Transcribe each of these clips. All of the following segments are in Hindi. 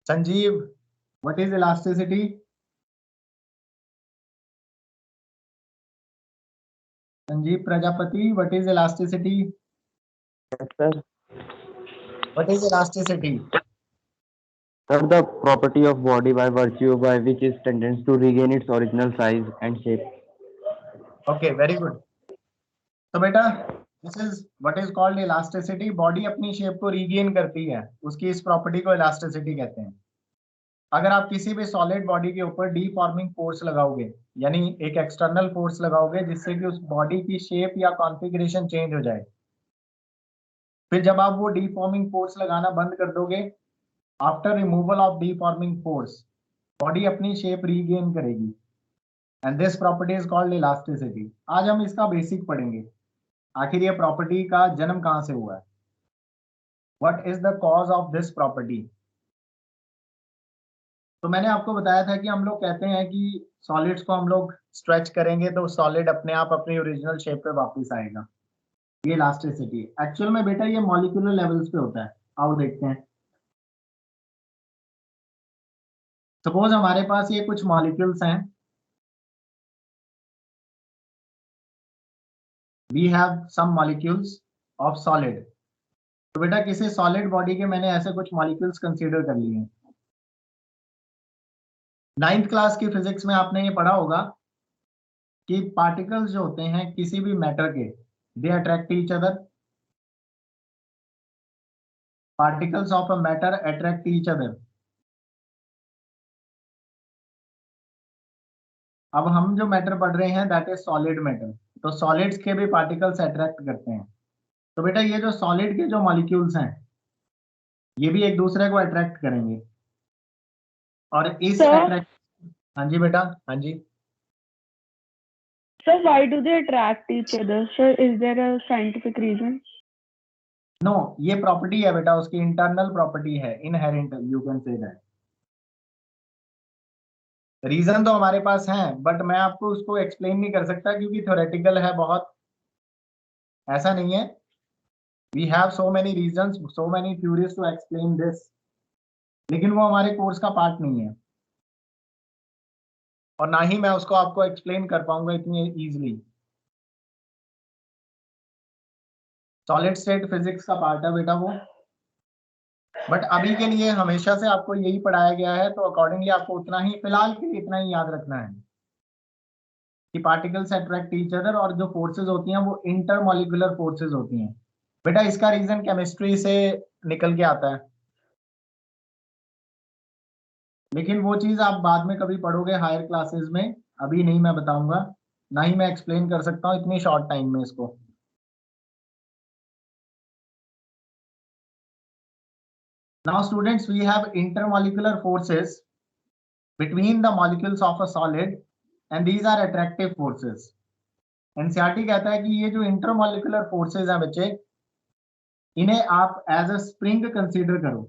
Sanjeev, what is elasticity? Sanjeev Prajapati, what is elasticity? Sir, what is elasticity? sir, the property of body by virtue by which it tends to regain its original size and shape. Okay, very good. तो बेटा this is what is called elasticity. Body अपनी शेप को रीगेन करती है, उसकी इस प्रॉपर्टी को इलास्टिसिटी कहते हैं। अगर आप किसी भी सॉलिड बॉडी के ऊपर डीफॉर्मिंग फोर्स लगाओगे, यानी एक एक्सटर्नल फोर्स लगाओगे जिससे कि उस बॉडी की शेप या कॉन्फ़िगरेशन चेंज हो जाए, फिर जब आप वो डीफॉर्मिंग फोर्स लगाना बंद कर दोगे, after removal of deforming force, body अपनी शेप रीगेन करेगी and this property is called elasticity. आज हम इसका बेसिक पढ़ेंगे, आखिर ये प्रॉपर्टी का जन्म कहां से हुआ है, what is the cause of this property. तो मैंने आपको बताया था कि हम लोग कहते हैं कि सॉलिड्स को हम लोग स्ट्रेच करेंगे तो सॉलिड अपने आप अपनी ओरिजिनल शेप पे वापस आएगा, ये इलास्टिसिटी। एक्चुअल में बेटा ये मॉलिक्यूलर लेवल्स पे होता है। आओ देखते हैं। सपोज हमारे पास ये कुछ मॉलिक्यूल्स हैं, we have some molecules of solid. तो बेटा किसी सॉलिड बॉडी के मैंने ऐसे कुछ मॉलिक्यूल्स कंसीडर कर लिए हैं। 9th क्लास की फिजिक्स में आपने ये पढ़ा होगा कि पार्टिकल्स जो होते हैं किसी भी मैटर के, they attract each other. Particles of a matter attract each other. अब हम जो मैटर पढ़ रहे हैं दैट इज सॉलिड मैटर, तो सॉलिड्स के भी पार्टिकल्स अट्रैक्ट करते हैं। तो बेटा ये जो सॉलिड के जो मॉलिक्यूल्स हैं ये भी एक दूसरे को अट्रैक्ट करेंगे और इस अट्रैक्ट। हाँ जी बेटा, हाँ जी। Sir, why do they attract each other? Sir, is there a scientific reason? No, ये प्रॉपर्टी है बेटा, उसकी इंटरनल प्रॉपर्टी है, inherent, you can say that. Reason तो हमारे पास है बट मैं आपको उसको एक्सप्लेन नहीं कर सकता क्योंकि थ्योरेटिकल है बहुत, ऐसा नहीं है। We have so many reasons, so many theories to explain this, लेकिन वो हमारे कोर्स का पार्ट नहीं है और ना ही मैं उसको आपको एक्सप्लेन कर पाऊंगा इतनी इजीली। सॉलिड स्टेट फिजिक्स का पार्ट है बेटा वो, बट अभी के लिए हमेशा से आपको यही पढ़ाया गया है, तो अकॉर्डिंगली आपको उतना ही, फिलहाल के लिए इतना ही याद रखना है कि पार्टिकल्स अट्रैक्ट ईच अदर और जो फोर्सेज होती हैं वो इंटरमॉलिक्यूलर फोर्सेज होती हैं। बेटा इसका रीजन केमिस्ट्री से निकल के आता है, लेकिन वो चीज आप बाद में कभी पढ़ोगे हायर क्लासेस में, अभी नहीं मैं बताऊंगा, ना ही मैं एक्सप्लेन कर सकता हूँ इतनी शॉर्ट टाइम में इसको। Now students, we have intermolecular forces between the molecules of a solid and these are attractive forces. NCERT कहता है कि ये जो इंटरमॉलिक्यूलर फोर्सेज हैं बच्चे, इन्हें आप एज अ स्प्रिंग कंसीडर करो।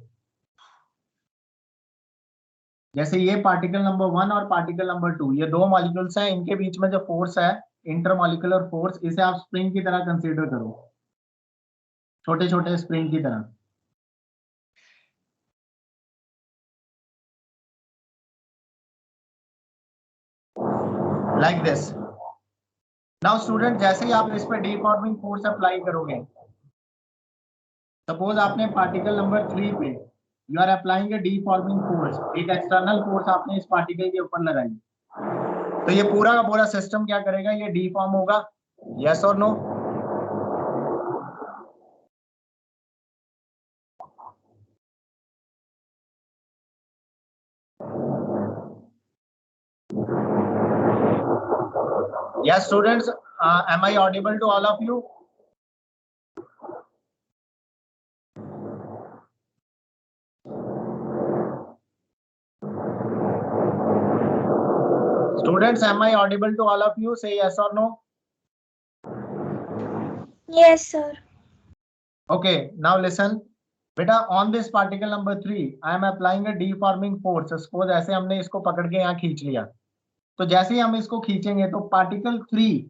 जैसे ये पार्टिकल नंबर 1 और पार्टिकल नंबर 2, ये दो मॉलिक्यूल्स हैं, इनके बीच में जो फोर्स है इंटरमॉलिक्यूलर फोर्स, इसे आप स्प्रिंग की तरह कंसीडर करो, छोटे छोटे स्प्रिंग की तरह। Like this. नाउ स्टूडेंट, जैसे ही आप इस पर डीफॉर्मिंग फोर्स अप्लाई करोगे, सपोज आपने पार्टिकल नंबर 3 पे you are applying a deforming force, एक एक्सटर्नल फोर्स आपने इस पार्टिकल के ऊपर लगाई, तो ये पूरा का पूरा सिस्टम क्या करेगा, ये डीफॉर्म होगा, यस और no? Yes students, am I audible to all of you? Students, am I audible to all of you? Say yes or no. Yes, sir. Okay, now listen. बेटा on this particle number 3, I am applying a deforming force. Suppose ऐसे हमने इसको पकड़ के यहाँ खींच लिया, तो जैसे ही हम इसको खींचेंगे तो पार्टिकल 3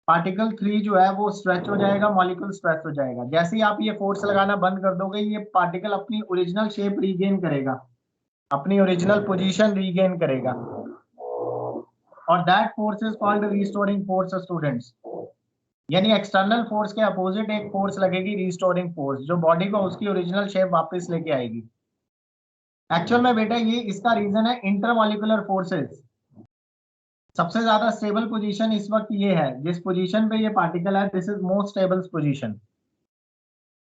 पार्टिकल 3 जो है वो स्ट्रेच हो जाएगा, मॉलिक्यूल स्ट्रेच हो जाएगा। जैसे ही आप ये फोर्स लगाना बंद कर दोगे, ये पार्टिकल अपनी ओरिजिनल शेप रीगेन करेगा, अपनी ओरिजिनल पोजीशन रीगेन करेगा, और that force is called restoring force students. यानी एक्सटर्नल फोर्स के अपोजिट एक फोर्स लगेगी, रिस्टोरिंग फोर्स, जो बॉडी को उसकी ओरिजिनल शेप वापस लेके आएगी। एक्चुअल में बेटा ये इसका रीजन है इंटरमॉलिक्यूलर फोर्सेस। सबसे ज्यादा स्टेबल पोजीशन इस वक्त ये है, जिस पोजीशन पे ये पार्टिकल है, this is most stable position.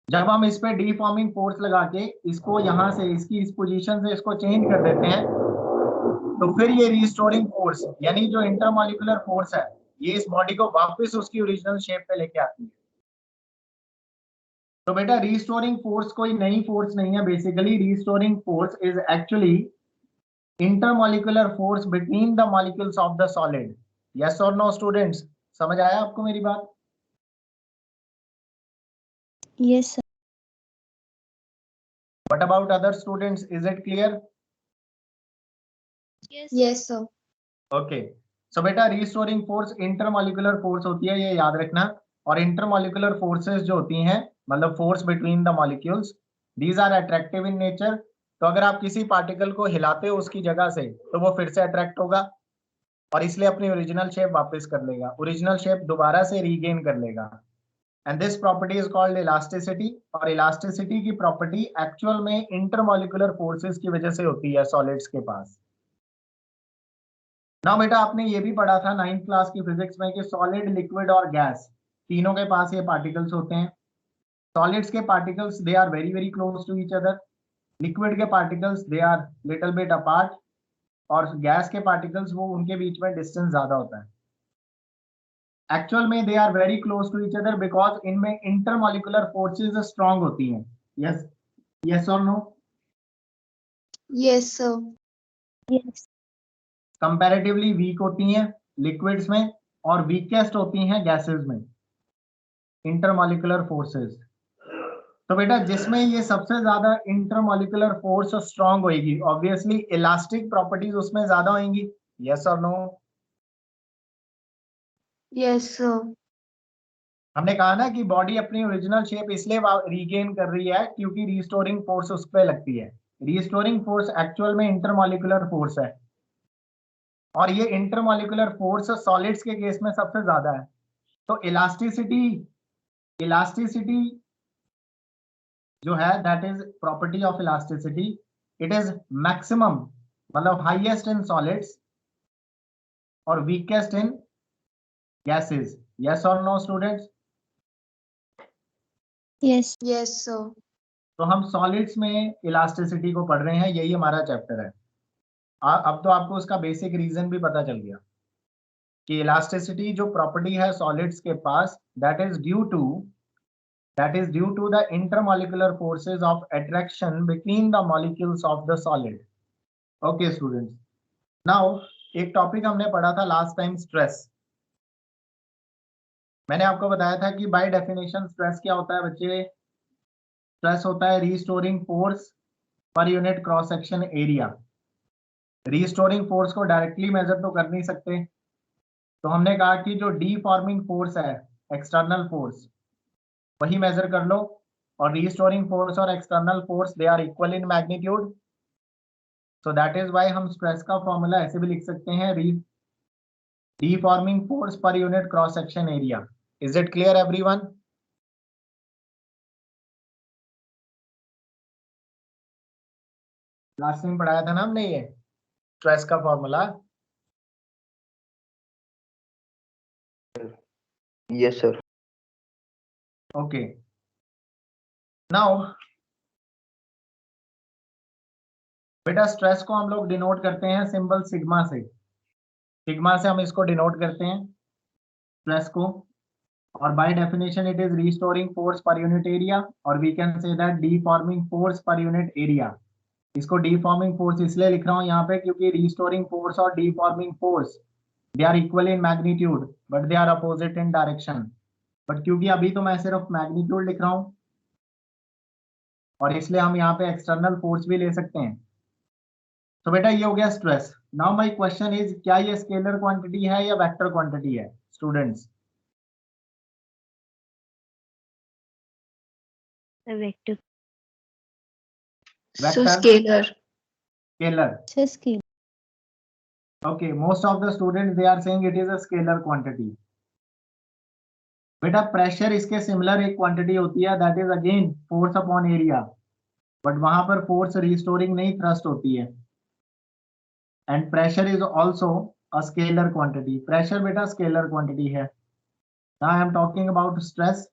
जब हम इस पे डीफॉर्मिंग फोर्स लगा के इसको यहाँ से इसकी इस पोजीशन से इसको चेंज कर देते हैं, तो फिर ये रिस्टोरिंग फोर्स यानी जो इंटरमॉलिक्यूलर फोर्स है, ये इस बॉडी को वापस उसकी ओरिजिनल शेप पे लेके आती है। तो बेटा रिस्टोरिंग फोर्स कोई नई फोर्स नहीं है। Basically restoring force is actually intermolecular force between the molecules of the solid. Yes और नो स्टूडेंट्स, समझ आया आपको मेरी बात? Yes, sir. What about other students? Is it clear? Yes, sir. Okay. So बेटा रिस्टोरिंग फोर्स इंटरमॉलिक्यूलर फोर्स होती है, ये याद रखना। और इंटरमॉलिक्यूलर फोर्सेस जो होती हैं, मतलब force between the molecules, these are attractive in nature. तो अगर आप किसी पार्टिकल को हिलाते हो उसकी जगह से, तो वो फिर से अट्रैक्ट होगा और इसलिए अपनी ओरिजिनल शेप वापस कर लेगा, ओरिजिनल शेप दोबारा से रीगेन कर लेगा। And this property is called elasticity. और इलास्टिसिटी की प्रॉपर्टी एक्चुअल में इंटरमॉलिक्यूलर फोर्सेस की वजह से होती है सॉलिड्स के पास। ना बेटा आपने ये भी पढ़ा था 9th क्लास की फिजिक्स में कि सॉलिड, लिक्विड और गैस तीनों के पास ये पार्टिकल्स होते हैं। सॉलिड्स के particles they are very very close to each other, liquid के particles they are little bit apart, और गैस के पार्टिकल्स वो उनके बीच में डिस्टेंस ज्यादा होता है। एक्चुअल में they are very close to each other because इनमें इंटरमॉलिक्यूलर फोर्सेस स्ट्रांग होती हैं। यस, यस और no? Yes, sir. Yes. Comparatively weak होती हैं लिक्विड्स में और वीकेस्ट होती हैं गैसेस में, इंटरमॉलिक्यूलर फोर्सेस। तो बेटा जिसमें ये सबसे ज्यादा इंटरमॉलिक्यूलर फोर्स स्ट्रांग होगी, ऑब्वियसली इलास्टिक प्रॉपर्टीज उसमें ज्यादा होंगी। यस और नो? Yes, sir. हमने कहा ना कि बॉडी अपनी ओरिजिनल शेप इसलिए रीगेन कर रही है क्योंकि रिस्टोरिंग फोर्स उस पर लगती है। रिस्टोरिंग फोर्स एक्चुअल में इंटरमॉलिक्यूलर फोर्स है, और ये इंटरमॉलिक्यूलर फोर्स सॉलिड्स के केस में सबसे ज्यादा है। तो इलास्टिसिटी, इलास्टिसिटी जो है, that is property of elasticity, it is maximum, मतलब हाईएस्ट इन सॉलिड्स और वीकेस्ट इन गैसेस। यस और no students? Yes. Yes, sir. तो हम सॉलिड्स में इलास्टिसिटी को पढ़ रहे हैं, यही हमारा चैप्टर है। अब तो आपको उसका बेसिक रीजन भी पता चल गया कि इलास्टिसिटी जो प्रॉपर्टी है सॉलिड्स के पास, that is due to the intermolecular forces of attraction between the molecules of the solid. Okay students, now एक टॉपिक हमने पढ़ा था लास्ट टाइम, स्ट्रेस। मैंने आपको बताया था कि बाय डेफिनेशन स्ट्रेस क्या होता है बच्चे? स्ट्रेस होता है restoring force per unit cross section area. Restoring force को डायरेक्टली मेजर तो कर नहीं सकते, तो हमने कहा कि जो डीफॉर्मिंग फोर्स है, एक्सटर्नल फोर्स, वही मेजर कर लो। और रिस्टोरिंग फोर्स और external force they are equal in magnitude, so that is why हम स्ट्रेस का फॉर्मूला ऐसे भी लिख सकते हैं, deforming force per unit cross section area. Is it clear everyone? Last time पढ़ाया था ना हमने ये स्ट्रेस का formula. Yes, sir. Okay, now बेटा स्ट्रेस को हम लोग डिनोट करते हैं सिंबल सिग्मा से। सिग्मा से हम इसको डिनोट करते हैं स्ट्रेस को, और by definition it is restoring force per unit area, और we can say that deforming force per unit area. इसको डीफॉर्मिंग फोर्स इसलिए लिख रहा हूं यहाँ पे क्योंकि रिस्टोरिंग फोर्स और deforming force they are equal in magnitude but they are opposite in direction. But क्योंकि अभी तो मैं सिर्फ मैग्नीट्यूड लिख रहा हूं, और इसलिए हम यहाँ पे एक्सटर्नल फोर्स भी ले सकते हैं। तो बेटा ये हो गया stress. Now my question is, क्या ये स्केलर क्वांटिटी है या वेक्टर क्वांटिटी है students? A vector. So Vector. scalar. Scalar. So scalar. Okay, most of the students they are saying it is a scalar quantity. बेटा प्रेशर इसके सिमिलर एक क्वांटिटी होती है, that is again force upon area, but वहां पर फोर्स रिस्टोरिंग नहीं, थ्रस्ट होती है. And pressure is also a scalar quantity. Pressure बेटा स्केलर क्वांटिटी है. Now I am talking about stress.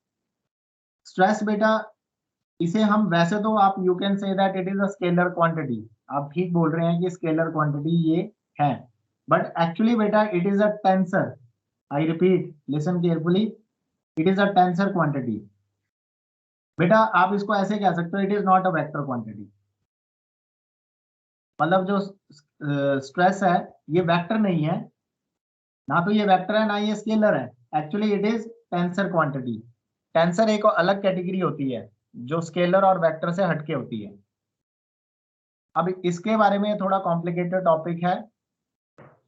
Stress बेटा इसे हम वैसे तो आप you can say that it is a scalar quantity. आप ठीक बोल रहे हैं कि स्केलर क्वांटिटी ये है, बट एक्चुअली बेटा it is a tensor. I repeat, listen carefully, it is a tensor quantity. बेटा आप इसको ऐसे कह सकते हो, it is not a vector quantity. मतलब जो स्ट्रेस है ये वेक्टर नहीं है, ना तो ये वेक्टर है ना ये स्केलर है. Actually it is tensor quantity. Tensor एक अलग कैटेगरी होती है जो स्केलर और वेक्टर से हटके होती है. अब इसके बारे में थोड़ा कॉम्प्लिकेटेड टॉपिक है,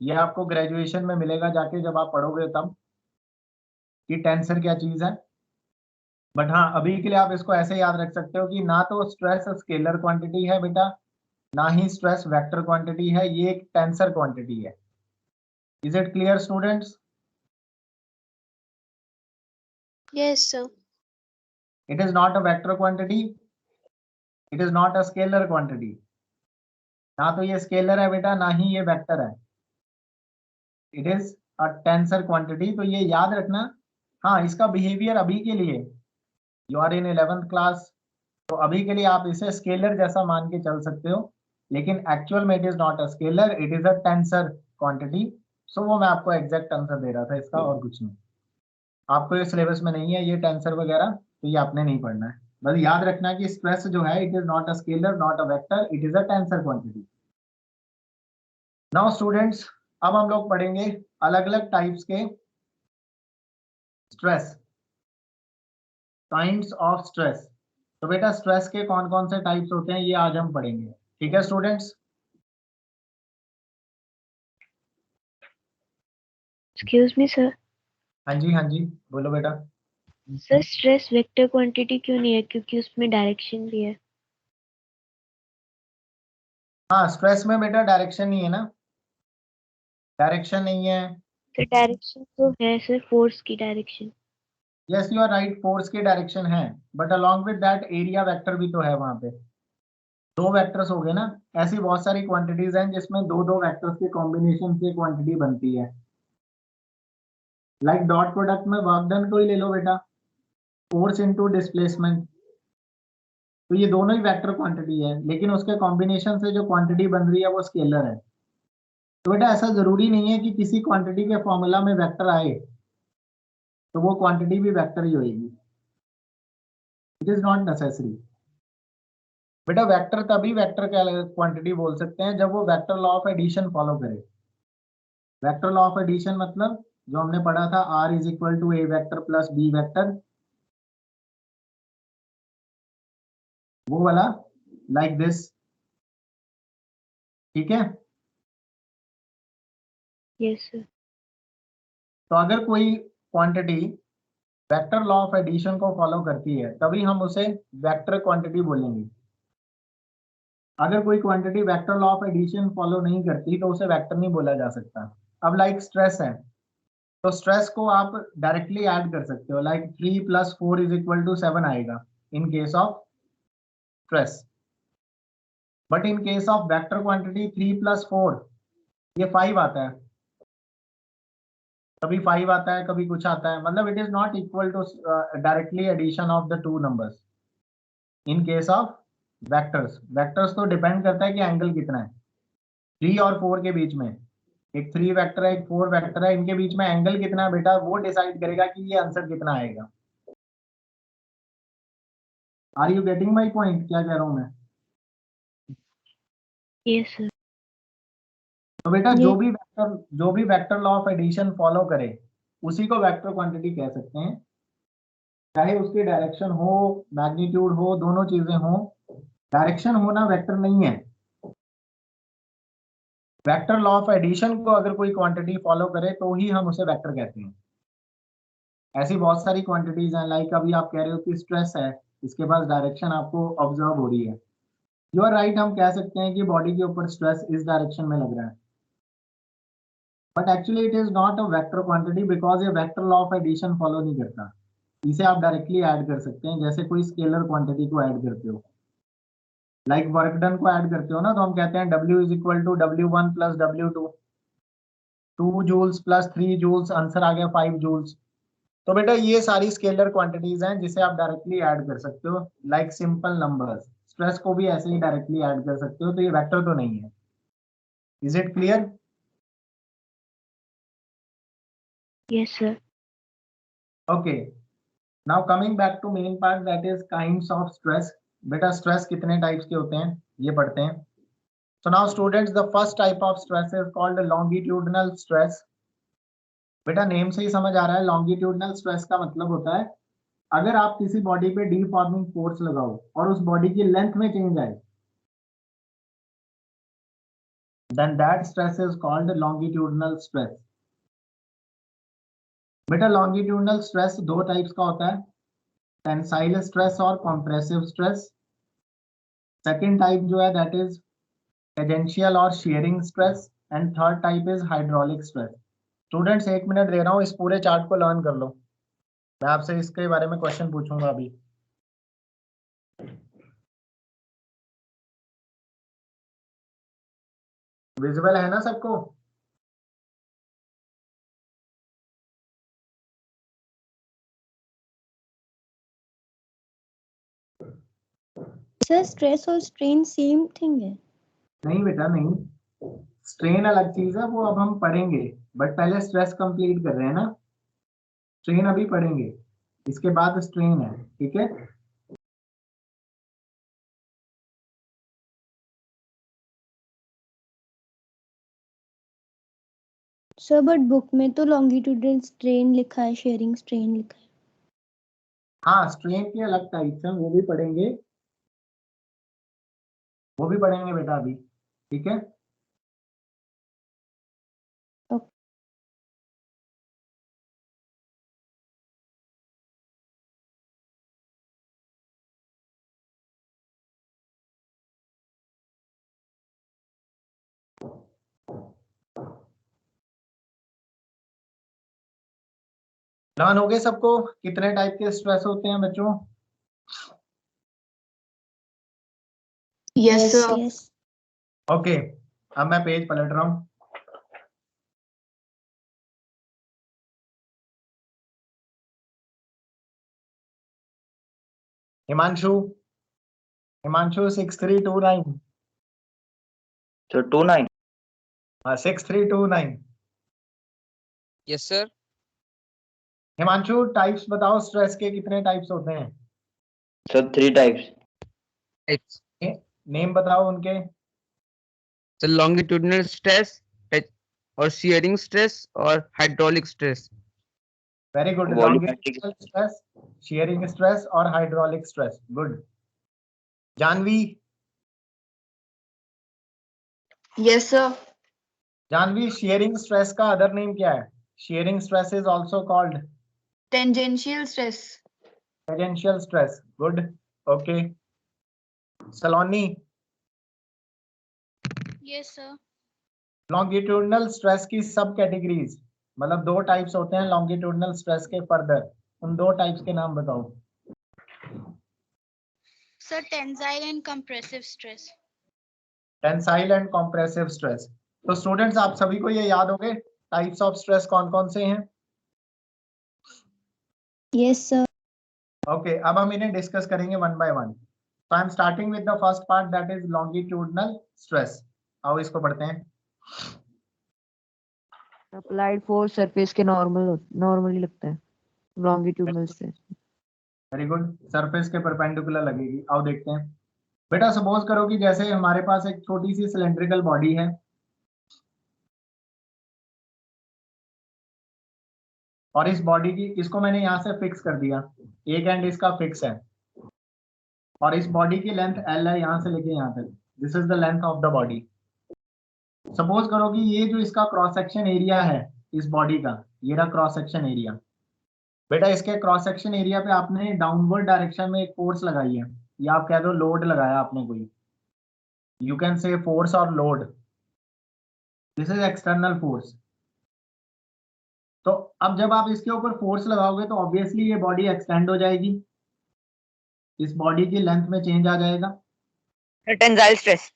ये आपको ग्रेजुएशन में मिलेगा जाके जब आप पढ़ोगे तब कि टेंसर क्या चीज है. बट हाँ अभी के लिए आप इसको ऐसे याद रख सकते हो कि ना तो स्ट्रेस स्केलर क्वांटिटी है बेटा, ना ही स्ट्रेस वेक्टर क्वांटिटी है, ये एक टेंसर क्वांटिटी है. Is it clear students? Yes, sir. It is not a vector quantity, it is not a scalar quantity. ना तो ये स्केलर है बेटा, ना ही ये वेक्टर है. It is a tensor quantity. तो ये याद रखना. हाँ इसका बिहेवियर अभी के लिए, you are in 11th class, तो अभी के लिए आप इसे स्केलर जैसा मान के चल सकते हो, लेकिन एक्चुअल में it is not a scalar, it is a tensor quantity. So वो मैं आपको एग्जैक्ट आंसर दे रहा था इसका, और कुछ नहीं. आपको ये सिलेबस में नहीं है ये टेंसर वगैरह, तो ये आपने नहीं पढ़ना है. बस याद रखना कि स्ट्रेस जो है it is not a scalar, not a vector, it is a tensor quantity. Now students अब हम लोग पढ़ेंगे अलग अलग टाइप्स के स्ट्रेस, काइंड्स ऑफ स्ट्रेस. तो बेटा स्ट्रेस के कौन कौन से टाइप्स होते हैं ये आज हम पढ़ेंगे. ठीक है स्टूडेंट्स? Excuse me, sir. हाँ जी बोलो बेटा. सर स्ट्रेस वेक्टर क्वांटिटी क्यों नहीं है, क्योंकि उसमें डायरेक्शन भी है. हाँ स्ट्रेस में बेटा डायरेक्शन नहीं है ना, डायरेक्शन नहीं है. सर डायरेक्शन तो है सर, फोर्स की direction. Yes you are right, force की डायरेक्शन है, but along with that area vector भी तो है वहां पे. दो वेक्टर्स हो गए ना. ऐसी बहुत सारी क्वांटिटीज हैं जिसमें दो दो वेक्टर्स के कॉम्बिनेशन से क्वांटिटी बनती है. लाइक डॉट प्रोडक्ट में वर्क डन को ही ले लो बेटा, फोर्स इनटू डिस्प्लेसमेंट. तो ये दोनों ही वेक्टर क्वांटिटी है, लेकिन उसके कॉम्बिनेशन से जो क्वांटिटी बन रही है वो स्केलर है. तो बेटा ऐसा जरूरी नहीं है कि किसी क्वांटिटी के फॉर्मूला में वेक्टर आए तो वो क्वांटिटी भी वेक्टर ही होगी. It is not necessary. बेटा वेक्टर तभी वेक्टर क्वांटिटी बोल सकते हैं जब वो vector law of addition follow करे. वेक्टर लॉ ऑफ एडिशन मतलब जो हमने पढ़ा था, R is equal to A vector plus B vector, वो वाला, लाइक दिस. ठीक है? Yes sir. तो अगर कोई quantity vector law of addition को फॉलो करती है तभी हम उसे वेक्टर क्वांटिटी बोलेंगे. अगर कोई quantity vector law of addition follow नहीं करती तो उसे वेक्टर नहीं बोला जा सकता. अब लाइक स्ट्रेस है, तो स्ट्रेस को आप डायरेक्टली ऐड कर सकते हो, लाइक 3 + 4 = 7 आएगा इन case of stress. But in case of vector quantity 3 + 4 ये 5 आता है, कभी 5 आता है कभी कुछ आता है. मतलब it is not equal to directly addition of the two numbers. In case of vectors, vectors तो डिपेंड करता है कि एंगल कितना है 3 और 4 के बीच में. एक 3 वेक्टर है, एक 4 वेक्टर है, इनके बीच में एंगल कितना है बेटा, वो डिसाइड करेगा कि ये आंसर कितना आएगा. Are you getting my point, क्या कह रहा हूं मैं? Yes sir. तो बेटा जो भी vector law of addition follow करे उसी को वेक्टर क्वांटिटी कह सकते हैं, चाहे उसकी डायरेक्शन हो, मैग्नीट्यूड हो, दोनों चीजें हो. डायरेक्शन होना वेक्टर नहीं है. वेक्टर लॉ ऑफ एडिशन को अगर कोई क्वांटिटी फॉलो करे तो ही हम उसे वेक्टर कहते हैं. ऐसी बहुत सारी क्वांटिटीज हैं, लाइक अभी आप कह रहे हो कि स्ट्रेस है, इसके पास डायरेक्शन आपको ऑब्जर्व हो रही है। यू आर राइट, हम कह सकते हैं कि बॉडी के ऊपर स्ट्रेस इस डायरेक्शन में लग रहा है, but actually it is not a vector quantity because ये vector law of addition follow नहीं करता। इसे आप डायरेक्टली ऐड कर सकते हैं, जैसे कोई स्केलर क्वांटिटी को ऐड करते हो, लाइक वर्क डन को ऐड करते हो ना, तो हम कहते हैं W is equal to W1 plus W2, 2 joules plus 3 joules, answer आ गया 5 जूल्स। तो बेटा ये सारी स्केलर क्वांटिटीज हैं जिसे आप डायरेक्टली ऐड कर सकते हो, लाइक सिंपल नंबर्स। स्ट्रेस को भी ऐसे ही डायरेक्टली ऐड कर सकते हो, तो ये वेक्टर तो नहीं है। Is it clear? Yes, sir. Okay, now coming back to main part, that is kinds of stress. बेटा स्ट्रेस कितने टाइप्स के होते हैं ये पढ़ते हैं। So now students, the first type of stress is called longitudinal stress. बेटा नेम से ही समझ आ रहा है, longitudinal stress का मतलब होता है अगर आप किसी बॉडी पे डीफॉर्मिंग फोर्स लगाओ और उस बॉडी की लेंथ में चेंज आए, then that stress is called longitudinal stress. बेटा longitudinal stress दो टाइप्स का होता है, टेंसाइल स्ट्रेस और कॉम्प्रेसिव स्ट्रेस। सेकेंड टाइप जो है दैट इज टेंजेंशियल और shearing stress, and third type is hydraulic stress. Students 1 minute दे रहा हूँ, इस पूरे चार्ट को लर्न कर लो, मैं आपसे इसके बारे में क्वेश्चन पूछूंगा अभी। विजिबल है ना सबको? सर स्ट्रेस और स्ट्रेन सेम थिंग है? नहीं बेटा नहीं, स्ट्रेन अलग चीज है, वो अब हम पढ़ेंगे, बट पहले स्ट्रेस कंप्लीट कर रहे हैं ना, स्ट्रेन अभी पढ़ेंगे, इसके बाद स्ट्रेन है, ठीक है। सर बट बुक में तो लॉन्गिट्यूडनल स्ट्रेन लिखा है, शेयरिंग स्ट्रेन लिखा है। हाँ, स्ट्रेन के अलग टाइप्स हैं, वो भी पढ़ेंगे, वो भी पढ़ेंगे बेटा अभी, ठीक है। लर्न हो गए सबको कितने टाइप के स्ट्रेस होते हैं बच्चों? Yes sir. यस। ओके, अब मैं पेज पलट रहा हूँ। हिमांशु, हिमांशु 6329। So 29. हाँ 6329। Yes sir. हिमांशु टाइप्स बताओ, स्ट्रेस के कितने टाइप्स होते हैं? So 3 types. नेम बताओ उनके। सर लॉन्गिट्यूडिनल स्ट्रेस और शियरिंग स्ट्रेस और hydraulic stress. Very good, longitudinal stress, shearing stress और hydraulic stress, good. Janvi. Yes sir. Janvi, shearing stress का अदर नेम क्या है? Shearing stress is also called tangential stress. Tangential stress, good, okay. Saloni. Yes, sir. Longitudinal stress की सब कैटेगरीज, मतलब दो टाइप्स होते हैं लॉन्गिट्यूडिनल स्ट्रेस के, फर्दर उन दो टाइप्स के नाम बताओ। Sir, tensile and compressive stress. Tensile and compressive stress. तो स्टूडेंट्स आप सभी को ये याद हो गए टाइप्स ऑफ स्ट्रेस कौन कौन से हैं? Yes sir. ओके, अब हम इन्हें डिस्कस करेंगे वन बाय वन। तो I am starting with the first part that is longitudinal stress. आओ इसको पढ़ते हैं। अप्लाइड फोर्स सरफेस के नॉर्मली लगता है longitudinal stress. Very good, surface के परपेंडिकुलर लगेगी। आओ देखते हैं बेटा, सपोज करो कि जैसे हमारे पास एक छोटी सी सिलेंड्रिकल बॉडी है और इस बॉडी की, इसको मैंने यहाँ से फिक्स कर दिया, एक एंड इसका फिक्स है और इस बॉडी की लेंथ L है यहाँ से लेके यहाँ तक, this is the length of the body. Suppose करो कि ये जो इसका क्रॉस सेक्शन एरिया है इस बॉडी का, ये रहा क्रॉस सेक्शन एरिया, बेटा इसके क्रॉस सेक्शन एरिया पे आपने डाउनवर्ड डायरेक्शन में एक फोर्स लगाई है, या आप कह दो लोड लगाया आपने कोई, यू कैन से फोर्स और load, this is external force. तो अब जब आप इसके ऊपर फोर्स लगाओगे तो ऑब्वियसली ये बॉडी एक्सटेंड हो जाएगी, इस बॉडी की लेंथ में चेंज आ जाएगा। Tensile stress.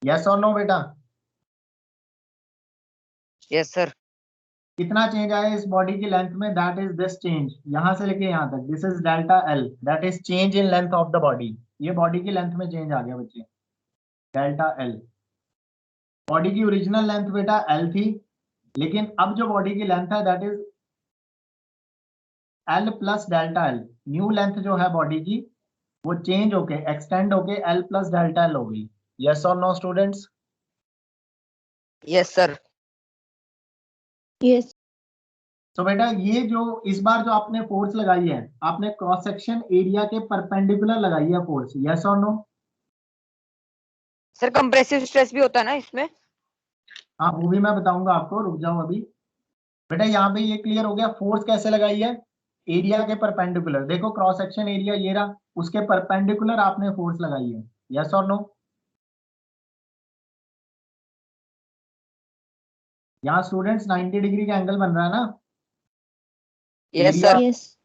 यस और नो बेटा? Yes sir. कितना चेंज आया इस बॉडी की लेंथ में? दैट इज दिस चेंज, यहां से लेके यहां तक, this is delta L, that is change in length of the body. ये बॉडी की लेंथ में चेंज आ गया बच्चे, डेल्टा एल। बॉडी की ओरिजिनल लेंथ बेटा एल थी, लेकिन अब जो बॉडी की लेंथ है that is L plus delta L. New length जो है बॉडी की वो चेंज होके एक्सटेंड होके एल प्लस डेल्टा एल हो गई। यस और no students? Yes sir. Yes. तो बेटा ये जो इस बार जो आपने फोर्स लगाई है, आपने क्रॉस सेक्शन एरिया के परपेंडिकुलर लगाई है फोर्स। यस और नो? सर कंप्रेसिव स्ट्रेस भी होता है ना इसमें? हाँ वो भी मैं बताऊंगा आपको, रुक जाओ अभी। बेटा यहाँ पे ये क्लियर हो गया, फोर्स कैसे लगाई है? एरिया के परपेंडिकुलर। देखो क्रॉस सेक्शन एरिया ये रहा, उसके परपेंडिकुलर आपने फोर्स लगाई है। यस और नो? यहाँ स्टूडेंट्स 90 डिग्री का एंगल बन रहा है ना? Yes area sir. Yes.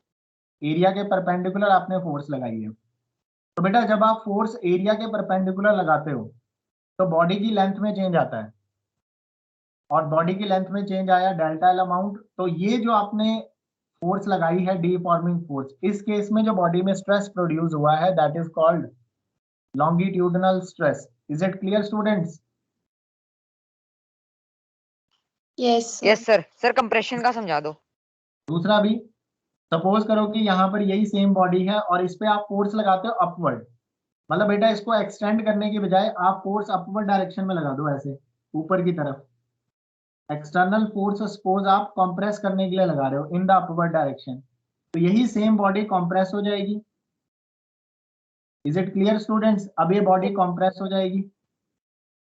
Area के परपेंडिकुलर आपने फोर्स लगाई है। तो बेटा जब आप फोर्स एरिया के परपेंडिकुलर लगाते हो तो बॉडी की लेंथ में चेंज आता है, और बॉडी की लेंथ में चेंज आया डेल्टा एल अमाउंट। तो ये जो आपने फोर्स लगाई है डीफॉर्मिंग फोर्स, इस केस में जो बॉडी में स्ट्रेस प्रोड्यूस हुआ है that is called longitudinal stress. Is it clear students? Yes, sir. Yes sir. Sir compression का समझा दो। दूसरा भी, सपोज करो कि यहाँ पर यही सेम बॉडी है और इस पे आप फोर्स लगाते हो अपवर्ड, मतलब बेटा इसको एक्सटेंड करने की बजाय आप फोर्स अपवर्ड डायरेक्शन में लगा दो, ऐसे ऊपर की तरफ। एक्सटर्नल फोर्स सपोज आप कंप्रेस करने के लिए लगा रहे हो इन द अपवर्ड डायरेक्शन, तो यही सेम बॉडी कंप्रेस हो जाएगी। Is it clear students? अब ये बॉडी कंप्रेस हो जाएगी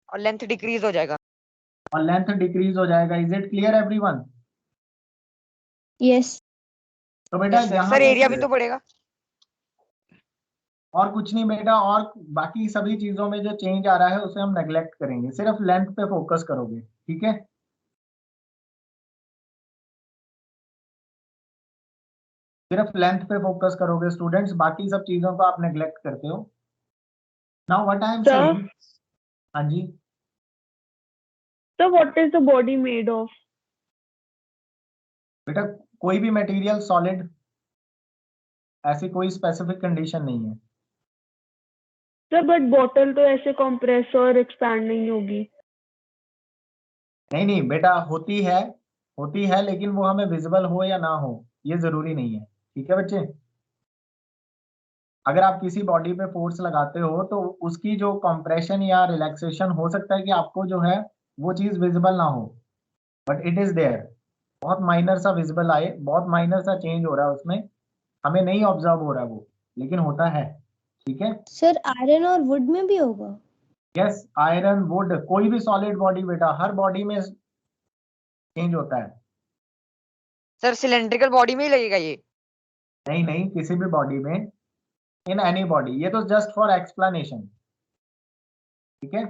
और लेंथ डिक्रीज हो जाएगा। और लेंथ डिक्रीज हो जाएगा। Is it clear everyone? Yes. तो बेटा यस सर। यहाँ सर एरिया भी पर तो बढ़ेगा। और कुछ नहीं बेटा, और बाकी सभी चीजों में जो चेंज आ रहा है उसे हम नेग्लेक्ट करेंगे, सिर्फ लेंथ पे फोकस करोगे, ठीक है? सिर्फ लेंथ पे फोकस करोगे स्टूडेंट्स, बाकी सब चीजों को आप नेग्लेक्ट करते हो। Now what I am Sir, saying, हाँ जी so what is the body made of? बेटा, कोई भी मटेरियल सॉलिड, ऐसी कोई स्पेसिफिक कंडीशन नहीं है। Sir, but bottle तो ऐसे compress और expand नहीं होगी। नहीं नहीं बेटा, होती है लेकिन वो हमें विजिबल हो या ना हो ये जरूरी नहीं है, ठीक है बच्चे? अगर आप किसी बॉडी पे फोर्स लगाते हो तो उसकी जो कंप्रेशन या रिलैक्सेशन हो सकता है कि आपको जो है वो चीज विजिबल ना हो, बट इट इज देयर। बहुत माइनर सा विजिबल आए, बहुत माइनर सा चेंज हो रहा है उसमें, हमें नहीं ऑब्जर्व हो रहा है वो, लेकिन होता है, ठीक है? सर आयरन और वुड में भी होगा? यस, आयरन वुड, कोई भी सॉलिड बॉडी बेटा, हर बॉडी में चेंज होता है। सर सिलेंड्रिकल बॉडी में ही लगेगा ये? नहीं नहीं, किसी भी बॉडी में, इन एनी बॉडी, ये तो जस्ट फॉर एक्सप्लेनेशन, ठीक है?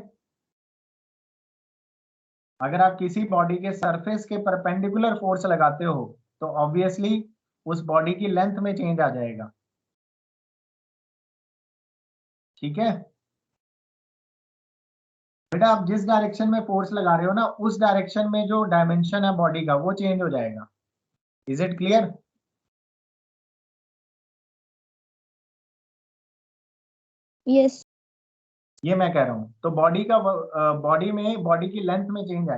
अगर आप किसी बॉडी के सरफेस के परपेंडिकुलर फोर्स लगाते हो तो ऑब्वियसली उस बॉडी की लेंथ में चेंज आ जाएगा, ठीक है? बेटा आप जिस डायरेक्शन में फोर्स लगा रहे हो ना, उस डायरेक्शन में जो डायमेंशन है बॉडी का वो चेंज हो जाएगा। Is it clear? यस। ये मैं कह रहा हूं, तो बॉडी में बॉडी की लेंथ में चेंज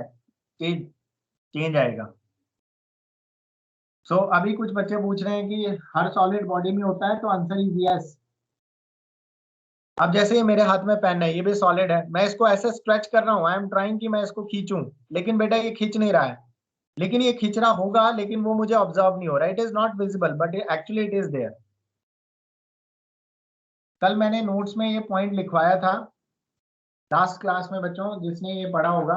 आएगा। सो अभी कुछ बच्चे पूछ रहे हैं कि हर सॉलिड बॉडी में होता है, तो आंसर इज यस। अब जैसे ये मेरे हाथ में पेन है, ये भी सॉलिड है, मैं इसको ऐसे स्ट्रेच कर रहा हूँ, आई एम ट्राइंग कि मैं इसको खींचूं, लेकिन बेटा ये खींच नहीं रहा है, लेकिन ये खींच रहा होगा, लेकिन वो मुझे ऑब्जर्व नहीं हो रहा, it is not visible but actually it is there. कल मैंने नोट्स में ये पॉइंट लिखवाया था लास्ट क्लास में, बच्चों जिसने ये पढ़ा होगा।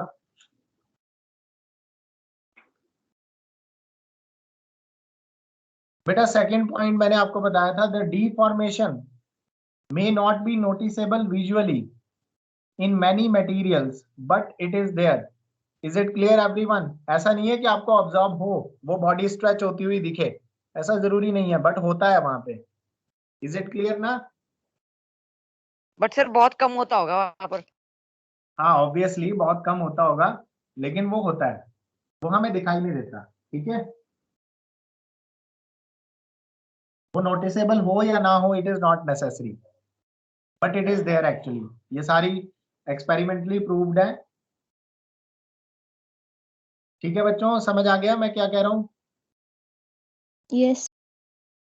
बेटा सेकंड पॉइंट मैंने आपको बताया था, the deformation may not be noticeable visually in many materials but it is there. Is it clear everyone? ऐसा नहीं है कि आपको ऑब्जर्व हो वो बॉडी स्ट्रेच होती हुई दिखे, ऐसा जरूरी नहीं है, बट होता है वहां पे। इज इट क्लियर ना? बट सर बहुत कम होता होगा वहां पर। हाँ ऑब्वियसली बहुत कम होता होगा, लेकिन वो होता है, वो हमें दिखाई नहीं देता। ठीक है, वो नोटिसेबल हो या ना हो, it is not necessary, but it is there actually. ये सारी एक्सपेरिमेंटली प्रूव्ड है। ठीक है बच्चों, समझ आ गया मैं क्या कह रहा हूँ? यस।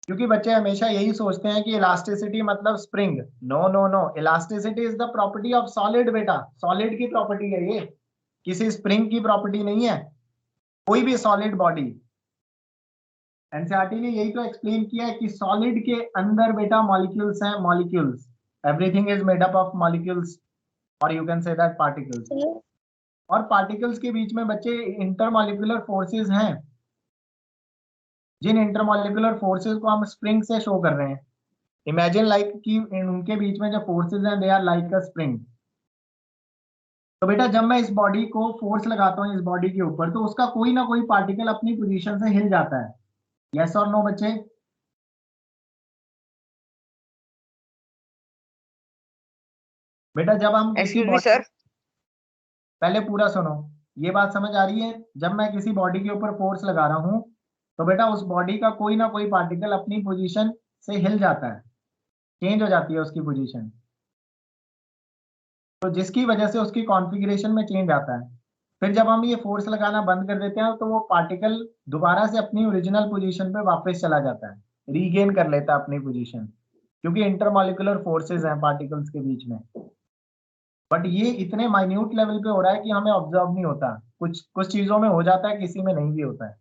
क्योंकि बच्चे हमेशा यही सोचते हैं कि इलास्टिसिटी मतलब spring. No no no, elasticity is the property of solid बेटा, सॉलिड की प्रॉपर्टी है ये, किसी स्प्रिंग की प्रॉपर्टी नहीं है। कोई भी सॉलिड बॉडी, एनसीईआरटी ने यही तो एक्सप्लेन किया है कि सॉलिड के अंदर बेटा मॉलिक्यूल्स हैं, molecules, everything is made up of molecules, और you can say that particles. और पार्टिकल्स के बीच में बच्चे इंटरमॉलिक्यूलर फोर्सेस हैं, जिन इंटरमॉलिक्यूलर फोर्सेस को हम स्प्रिंग से शो कर रहे हैं। इमेजिन लाइक कि उनके बीच में जो फोर्सेस हैं they are like a spring. तो बेटा जब मैं इस बॉडी को फोर्स लगाता हूँ इस बॉडी के ऊपर, तो उसका कोई ना कोई पार्टिकल अपनी पोजीशन से हिल जाता है। यस और नो बच्चे? बेटा जब हम किसी एक्सक्यूज मी बॉडी, सर। पहले पूरा सुनो, ये बात समझ आ रही है? जब मैं किसी बॉडी के ऊपर फोर्स लगा रहा हूँ तो बेटा उस बॉडी का कोई ना कोई पार्टिकल अपनी पोजीशन से हिल जाता है, चेंज हो जाती है उसकी पोजीशन, तो जिसकी वजह से उसकी कॉन्फ़िगरेशन में चेंज आता है। फिर जब हम ये फोर्स लगाना बंद कर देते हैं तो वो पार्टिकल दोबारा से अपनी ओरिजिनल पोजीशन पे वापस चला जाता है, रीगेन कर लेता है अपनी पोजीशन, क्योंकि इंटरमॉलिक्यूलर फोर्सेस हैं पार्टिकल्स के बीच में। बट ये इतने माइन्यूट लेवल पे हो रहा है कि हमें ऑब्जर्व नहीं होता, कुछ कुछ चीजों में हो जाता है, किसी में नहीं भी होता है,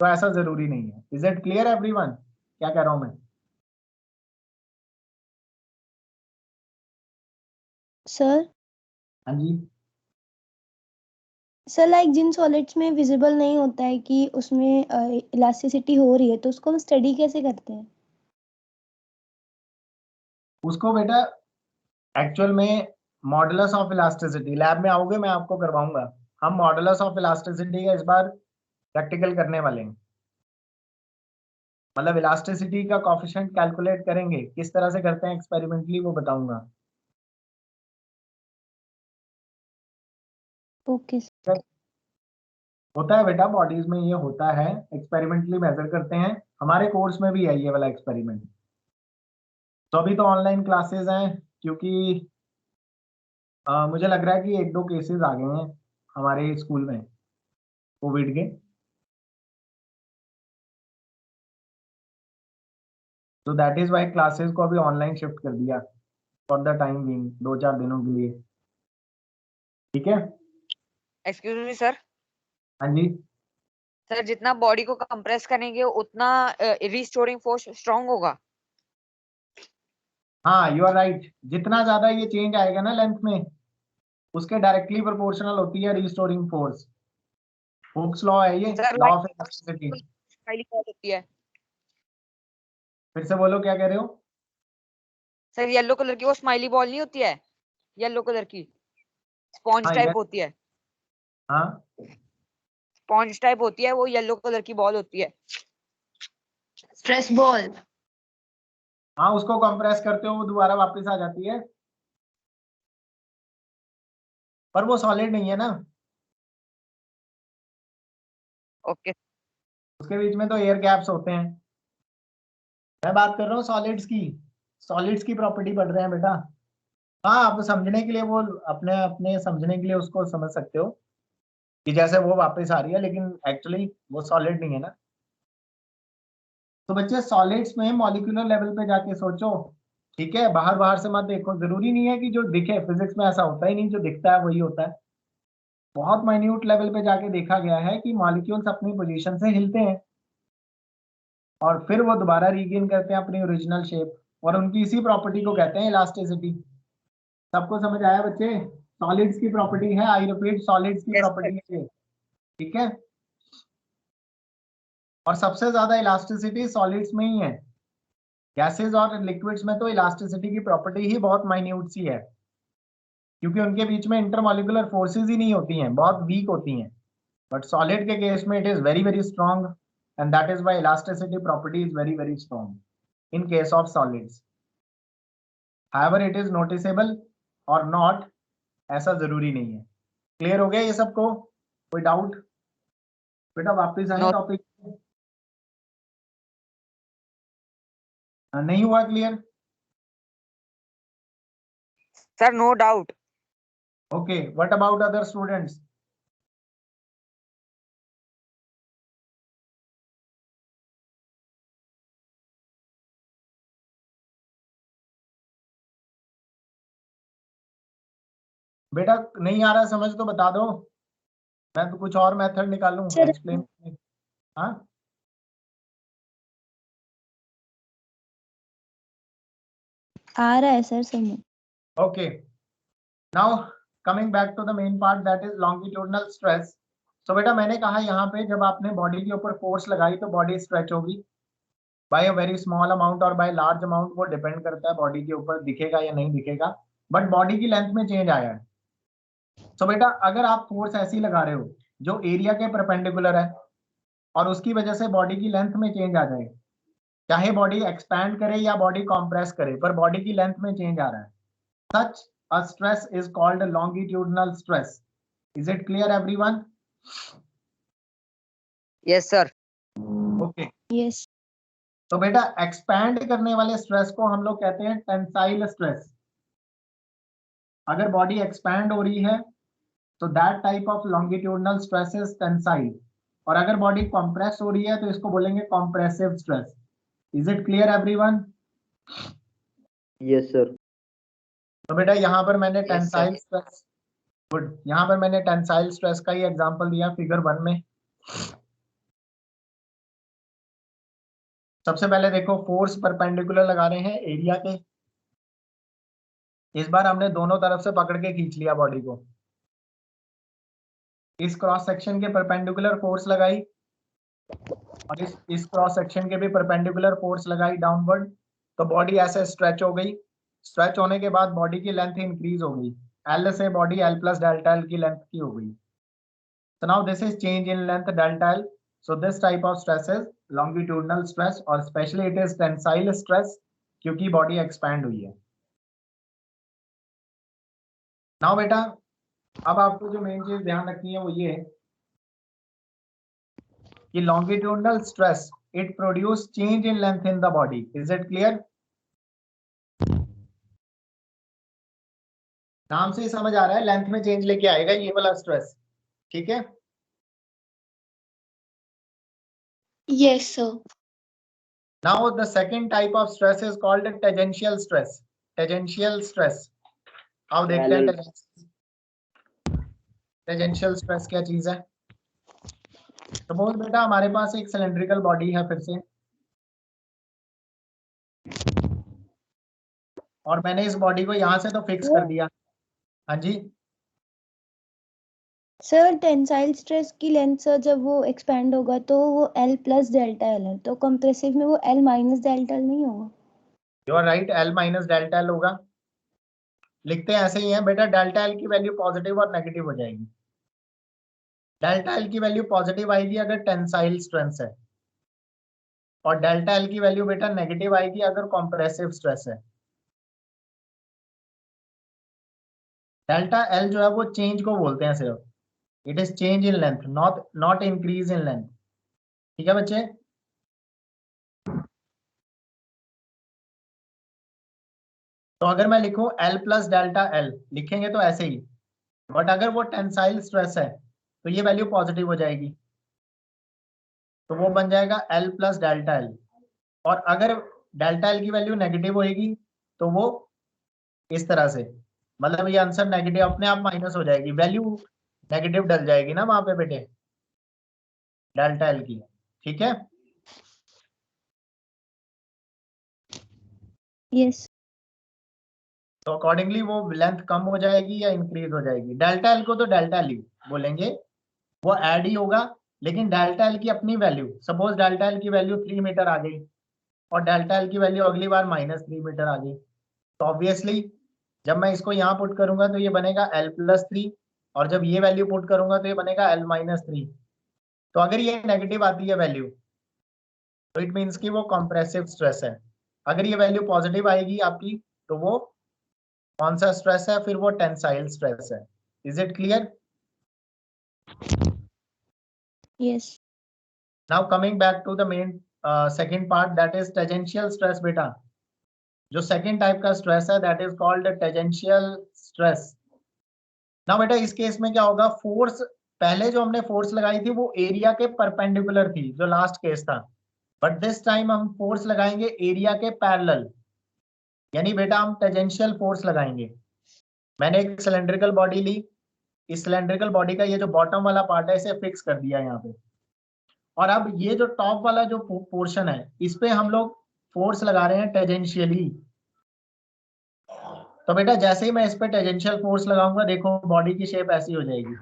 तो ऐसा जरूरी नहीं है। इज इट क्लियर एवरीवन क्या कह रहा हूं मैं? सर हाँ जी। सर लाइक जिन सॉलिड्स में विजिबल नहीं होता है कि उसमें इलास्टिसिटी हो रही है, तो उसको हम स्टडी कैसे करते हैं? उसको बेटा एक्चुअल में मॉडुलस ऑफ इलास्टिसिटी, लैब में आओगे मैं आपको करवाऊंगा, हम मॉडुलस ऑफ इलास्टिसिटी का इस बार प्रैक्टिकल करने वाले हैं। मतलब इलास्टिसिटी का कोफिशिएंट कैलकुलेट करेंगे, किस तरह से करते हैं एक्सपेरिमेंटली वो बताऊंगा। ओके। होता है बेटा बॉडीज में, ये होता है, एक्सपेरिमेंटली मेजर करते हैं, हमारे कोर्स में भी है ये वाला एक्सपेरिमेंट। तो अभी तो ऑनलाइन क्लासेस हैं, क्योंकि मुझे लग रहा है कि एक दो केसेस आ गए हैं हमारे स्कूल में कोविड के, तो दैट इज वाई क्लासेस को अभी ऑनलाइन शिफ्ट कर दिया फॉर द टाइम बीइंग, 2-4 दिनों के लिए। ठीक है? Excuse me sir. हाँ जी। सर जितना बॉडी को कंप्रेस करेंगे उतना रिस्टोरिंग फोर्स स्ट्रांग होगा। हाँ यू आर राइट, जितना ज्यादा ये चेंज आएगा ना लेंथ में, उसके डायरेक्टली प्रोपोर्शनल होती है रिस्टोरिंग फोर्स। हुक्स लॉ है ये, sir law like of elasticity. Smiley ball होती है। फिर से बोलो क्या कह रहे हो? सर येलो कलर की वो स्माइली बॉल नहीं होती है, येलो कलर की स्पॉन्ज हाँ टाइप होती है। हाँ स्पॉन्ज टाइप होती है वो, येलो कलर की बॉल होती है। Stress ball. हाँ, उसको कंप्रेस करते हो वो दोबारा वापस आ जाती है, पर वो सॉलिड नहीं है ना, ओके। उसके बीच में तो एयर गैप्स होते हैं। मैं बात कर रहा हूँ सॉलिड्स की, सॉलिड्स की प्रॉपर्टी पढ़ रहे हैं बेटा। हाँ आप समझने के लिए वो, अपने अपने समझने के लिए उसको समझ सकते हो कि जैसे वो वापस आ रही है, लेकिन एक्चुअली वो सॉलिड नहीं है ना। तो बच्चे सॉलिड्स में मॉलिक्यूलर लेवल पे जाके सोचो, ठीक है? बाहर बाहर से मत देखो, जरूरी नहीं है कि जो दिखे, फिजिक्स में ऐसा होता ही नहीं, जो दिखता है वही होता है। बहुत माइन्यूट लेवल पे जाके देखा गया है कि मॉलिक्यूल्स अपनी पोजीशन से हिलते हैं और फिर वो दोबारा रीगेन करते हैं अपनी ओरिजिनल शेप, और उनकी इसी प्रॉपर्टी को कहते हैं इलास्टिसिटी। सबको समझ आया बच्चे? सॉलिड्स की प्रॉपर्टी है, आई रिपीट, सॉलिड्स की यस सर। प्रॉपर्टी है ये। ठीक है? और सबसे ज्यादा इलास्टिसिटी सॉलिड्स में ही है। गैसेस और लिक्विड्स में तो इलास्टिसिटी की प्रॉपर्टी ही बहुत माइन्यूट सी है, क्योंकि उनके बीच में इंटरमॉलिक्यूलर फोर्सेस ही नहीं होती हैं, बहुत वीक होती हैं। बट सॉलिड के केस में it is very very strong, and that is why elasticity property is very very strong in case of solids. However it is noticeable और नॉट, ऐसा जरूरी नहीं है। क्लियर हो गया ये सबको? कोई डाउट? बेटा वापस आए No. टॉपिक। नहीं हुआ clear? Sir no doubt. Okay, what about other students? बेटा नहीं आ रहा समझ तो बता दो, मैं तो कुछ और मेथड निकालूं सर एक्सप्लेन। हाँ आ रहा है सर समझ। Okay, now coming back to the main part, that is longitudinal stress. So बेटा मैंने कहा यहाँ पे जब आपने बॉडी के ऊपर फोर्स लगाई तो बॉडी स्ट्रेच होगी by a very small amount और बाय लार्ज अमाउंट, वो डिपेंड करता है बॉडी के ऊपर दिखेगा या नहीं दिखेगा, बट बॉडी की लेंथ में चेंज आया है। सो बेटा अगर आप फोर्स ऐसी लगा रहे हो जो एरिया के परपेंडिकुलर है और उसकी वजह से बॉडी की लेंथ में चेंज आ जाए, चाहे बॉडी एक्सपैंड करे या बॉडी कॉम्प्रेस करे, पर बॉडी की लेंथ में चेंज आ रहा है, such a stress is called longitudinal stress. Is it clear everyone? Yes sir. Okay. Yes तो बेटा एक्सपैंड करने वाले स्ट्रेस को हम लोग कहते हैं टेंसाइल स्ट्रेस। अगर बॉडी एक्सपैंड हो रही है तो that type of longitudinal stress is tensile, और अगर बॉडी कॉम्प्रेस हो रही है तो इसको बोलेंगे compressive stress. Is it clear everyone? Yes sir. तो बेटा यहाँ पर मैंने Yes, टेंसाइल स्ट्रेस, गुड, यहाँ पर मैंने टेंसाइल स्ट्रेस का ही एग्जांपल दिया फिगर 1 में। सबसे पहले देखो फोर्स परपेंडिकुलर लगा रहे हैं एरिया के, इस बार हमने दोनों तरफ से पकड़ के खींच लिया बॉडी को, इस क्रॉस सेक्शन के परपेंडिकुलर फोर्स लगाई और इस क्रॉस सेक्शन के भी परपेंडिकुलर फोर्स लगाई डाउनवर्ड, तो बॉडी ऐसे स्ट्रेच हो गई। स्ट्रेच होने के बाद बॉडी की लेंथ इंक्रीज हो गई, एल से body L plus delta L की लेंथ की हो गई। So now this is change in length delta L. So this type of stress is longitudinal stress, और especially it is tensile stress क्योंकि body expand हुई है। Now बेटा अब आपको जो मेन चीज ध्यान रखनी है वो ये है कि longitudinal stress it produce change in length in the body. Is it clear? नाम से ही समझ आ रहा है लेंथ में चेंज लेके आएगा ये वाला स्ट्रेस, ठीक है? Yes, sir. Now the second type of stress is called tangential stress. Tangential stress. अब देखते हैं टेंजेंशियल स्ट्रेस क्या चीज है। सपोज बेटा हमारे पास एक सिलेंड्रिकल बॉडी है फिर से, और मैंने इस बॉडी को यहाँ से तो फिक्स कर दिया। हाँ जी सर टेंसाइल स्ट्रेस की लेंथ सर जब वो एक्सपैंड होगा तो वो L प्लस डेल्टा L है, तो कंप्रेसिव में वो L माइनस डेल्टा L नहीं होगा? You are right, L minus delta L होगा। लिखते हैं ऐसे ही है बेटा, डेल्टा L की वैल्यू पॉजिटिव और नेगेटिव हो जाएगी। डेल्टा L की वैल्यू पॉजिटिव आएगी अगर टेंसाइल स्ट्रेंथ है, और डेल्टा L की वैल्यू बेटा नेगेटिव आएगी अगर कॉम्प्रेसिव स्ट्रेस है। डेल्टा L जो है वो चेंज को बोलते हैं सिर्फ, it is change in length, not increase in length. ठीक है बच्चे? तो अगर मैं लिखूं L प्लस डेल्टा L लिखेंगे तो ऐसे ही, बट अगर वो टेंसाइल स्ट्रेस है तो ये वैल्यू पॉजिटिव हो जाएगी, तो वो बन जाएगा L प्लस डेल्टा L। और अगर डेल्टा L की वैल्यू नेगेटिव होएगी तो वो इस तरह से, मतलब ये आंसर नेगेटिव अपने आप माइनस हो जाएगी, वैल्यू नेगेटिव डल जाएगी ना वहां पे बेटे डेल्टा L की। ठीक है? यस। तो अकॉर्डिंगली वो लेंथ कम हो जाएगी या इंक्रीज हो जाएगी। डेल्टा L को तो डेल्टा L बोलेंगे, वो ऐड ही होगा लेकिन डेल्टा एल की अपनी वैल्यू, सपोज डेल्टा एल की वैल्यू 3 मीटर आ गई और डेल्टा एल की वैल्यू अगली बार -3 मीटर आ गई, तो ऑब्वियसली जब मैं इसको यहाँ पुट करूंगा तो ये बनेगा L+3 और जब ये वैल्यू पुट करूंगा तो ये बनेगा L-3। तो अगर ये नेगेटिव आती है वैल्यू तो इट मीन्स कि वो कंप्रेसिव स्ट्रेस है। अगर ये वैल्यू पॉजिटिव आएगी आपकी तो वो कौन सा स्ट्रेस है? फिर वो टेंसाइल स्ट्रेस है। Is it clear? Yes. Now coming back to the main second part, that is tangential stress. बेटा जो सेकंड टाइप का स्ट्रेस है that is called tangential stress. Now बेटा इस केस में क्या होगा, फोर्स पहले जो हमने फोर्स लगाई थी वो एरिया के परपेंडिकुलर थी, जो लास्ट केस था, बट दिस टाइम हम फोर्स लगाएंगे एरिया के पैरेलल, यानी बेटा हम टेंजेंशियल फोर्स लगाएंगे। मैंने एक सिलेंड्रिकल बॉडी ली, इस सिलेंड्रिकल बॉडी का ये जो बॉटम वाला पार्ट है इसे फिक्स कर दिया यहाँ पे, और अब ये जो टॉप वाला जो पोर्शन है इस पे हम लोग फोर्स लगा रहे हैं टेंजेंशियली। तो बेटा जैसे ही मैं इस पे टेंजेंशियल फोर्स लगाऊंगा देखो बॉडी की शेप ऐसी हो जाएगी।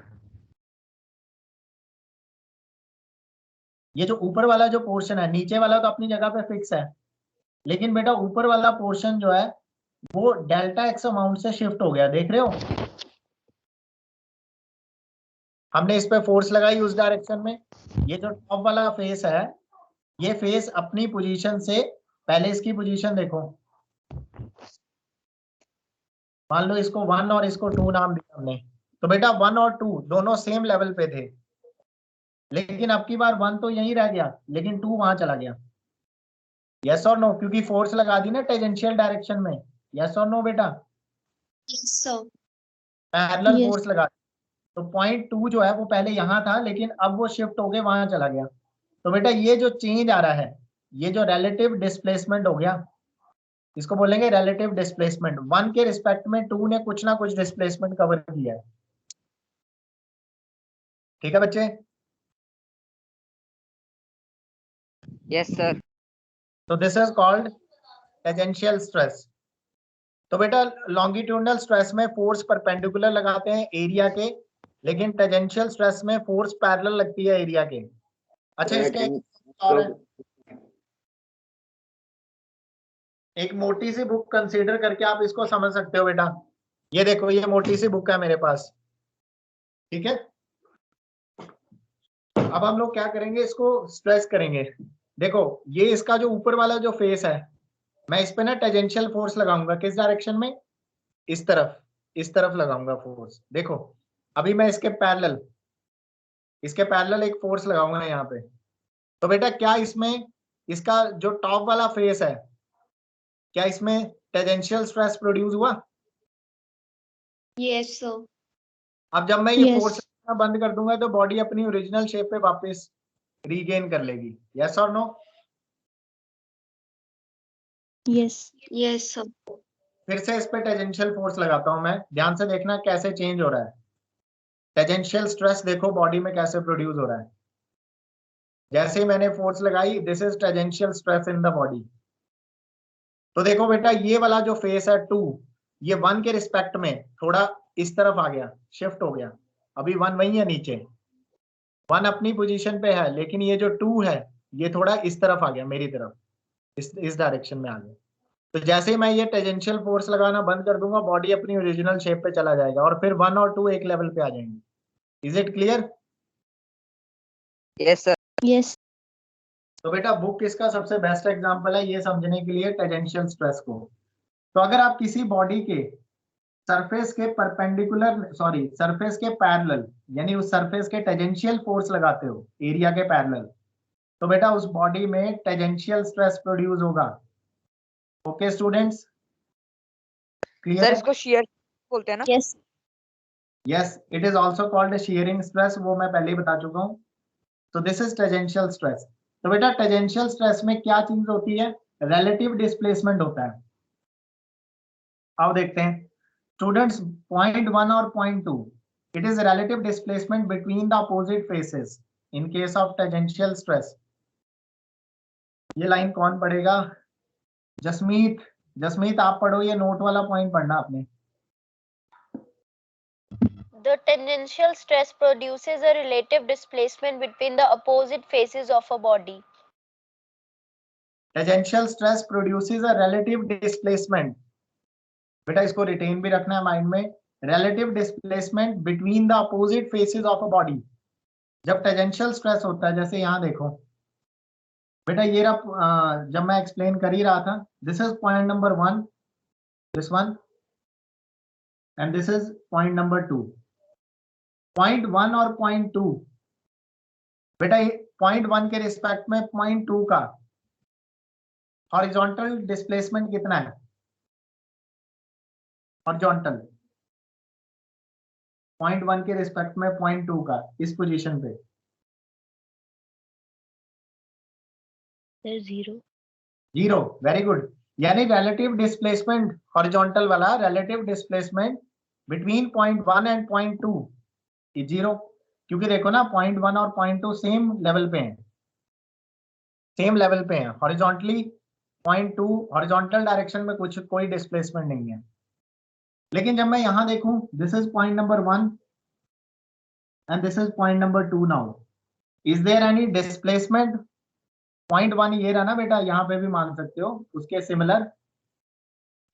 ये जो ऊपर वाला जो पोर्शन है, नीचे वाला तो अपनी जगह पे फिक्स है, लेकिन बेटा ऊपर वाला पोर्शन जो है वो डेल्टा एक्स अमाउंट से शिफ्ट हो गया, देख रहे हो? हमने इस पे फोर्स लगाई उस डायरेक्शन में, ये जो टॉप वाला फेस है ये फेस अपनी पोजीशन से, पहले इसकी पोजीशन देखो, मान लो इसको 1 और इसको 2 नाम दिया हमने, तो बेटा 1 और 2 दोनों सेम लेवल पे थे, लेकिन अब की बार 1 तो यहीं रह गया लेकिन 2 वहां चला गया। यस और नो? क्योंकि फोर्स लगा दी ना टेंजेंशियल डायरेक्शन में। यस और नो बेटा? Yes, sir. Parallel Yes. Force लगा, तो पॉइंट 2 जो है वो पहले यहाँ था लेकिन अब वो शिफ्ट हो गए वहां चला गया। तो बेटा ये जो चेंज आ रहा है, ये जो रिलेटिव डिस्प्लेसमेंट हो गया, इसको बोलेंगे रिलेटिव डिस्प्लेसमेंट। 1 के रिस्पेक्ट में 2 ने कुछ ना कुछ डिस्प्लेसमेंट कवर किया है। ठीक है बच्चे? Yes sir. तो this is called tangential stress. तो बेटा लॉन्गिट्यूडनल स्ट्रेस में फोर्स परपेंडिकुलर लगाते हैं एरिया के, लेकिन टेंजेंशियल स्ट्रेस में फोर्स पैरेलल लगती है एरिया के। अच्छा इसके और एक मोटी सी बुक कंसीडर करके आप इसको समझ सकते हो बेटा। ये देखो ये मोटी सी बुक है मेरे पास, ठीक है? अब हम लोग क्या करेंगे, इसको स्ट्रेस करेंगे। देखो ये इसका जो ऊपर वाला जो फेस है, मैं इस पे ना टेंजेंशियल फोर्स लगाऊंगा, किस डायरेक्शन में? इस तरफ लगाऊंगा फोर्स। देखो अभी मैं इसके पैरेलल एक फोर्स लगाऊंगा यहाँ पे, तो बेटा क्या इसमें इसका जो टॉप वाला फेस है क्या इसमें टेंजेंशियल स्ट्रेस प्रोड्यूस हुआ? Yes, sir. अब जब मैं ये Yes. फोर्स लगाना बंद कर दूंगा तो बॉडी अपनी ओरिजिनल शेप पे वापस रीगेन कर लेगी। यस और नो? Yes. Yes, sir. फिर से इस पे टेंजेंशियल फोर्स लगाता हूं मैं, ध्यान से देखना कैसे चेंज हो रहा है। टेंजेंशियल स्ट्रेस देखो बॉडी में कैसे प्रोड्यूस हो रहा है। जैसे ही मैंने फोर्स लगाई, this is tangential stress in the body. तो देखो बेटा ये वाला जो फेस है 2, ये 1 के रिस्पेक्ट में थोड़ा इस तरफ आ गया, शिफ्ट हो गया। अभी 1 वही है नीचे, 1 अपनी पोजीशन पे है, लेकिन ये जो 2 है ये थोड़ा इस तरफ आ गया, मेरी तरफ, इस डायरेक्शन में आ गया। तो जैसे ही मैं ये टेंजेंशियल फोर्स लगाना बंद कर दूंगा बॉडी अपनी ओरिजिनल शेप पे चला जाएगा और फिर 1 और 2 एक लेवल पे आ जाएंगे। Is it clear? Yes sir. Yes. तो बेटा बुक इसका सबसे बेस्ट एग्जांपल है ये समझने के लिए टेंजेंशियल स्ट्रेस को। तो अगर आप किसी बॉडी के सरफेस के सरफेस के पैरेलल, यानी उस सरफेस के टेंजेंशियल फोर्स लगाते हो एरिया के पैरेलल, तो बेटा उस बॉडी में टेंजेंशियल स्ट्रेस प्रोड्यूस होगा। Okay students, sir clear? इसको शियर बोलते हैं ना? Yes. Yes, it is also called shearing stress, वो मैं पहले ही बता चुका हूँ। तो दिस इज टेंजेंशियल स्ट्रेस। तो बेटा टेंजेंशियल स्ट्रेस में क्या चीज होती है? रिलेटिव डिस्प्लेसमेंट होता है। आओ देखते हैं स्टूडेंट्स, पॉइंट 1 और point 2, it is relative displacement between the opposite faces in case of tangential stress. ये लाइन कौन पढ़ेगा? जसमीत आप पढ़ो, ये नोट वाला पॉइंट पढ़ना आपने। The tangential stress produces a relative displacement between the opposite faces of a body. Tangential stress produces a relative displacement, बेटा इसको रिटेन भी रखना है माइंड में, relative displacement between the opposite faces of a body. जब टेंजेंशियल स्ट्रेस होता है, जैसे यहाँ देखो बेटा, ये रहा, जब मैं एक्सप्लेन कर ही रहा था, this is point number 1, this one, and this is point number 2। Point 1 और पॉइंट 2, बेटा पॉइंट 1 के रिस्पेक्ट में पॉइंट 2 का हॉरिजॉन्टल डिस्प्लेसमेंट कितना है? हॉरिजॉन्टल पॉइंट 1 के रिस्पेक्ट में पॉइंट 2 का इस पोजीशन पे सर 0। 0, very good. यानी रिलेटिव डिस्प्लेसमेंट हॉरिजॉन्टल वाला relative displacement between point 1 and point 2 ये 0, क्योंकि देखो ना पॉइंट 1 और पॉइंट 2 सेम लेवल पे हैं, सेम लेवल पे हैं। हॉरिजॉन्टली पॉइंट 2 हॉरिजॉन्टल डायरेक्शन में कुछ कोई डिस्प्लेसमेंट नहीं है। लेकिन जब मैं यहां देखूं, this is point number 1 and this is point number 2, now is there any displacement? Point 1 ये रहा ना बेटा, यहाँ पे भी मान सकते हो उसके सिमिलर।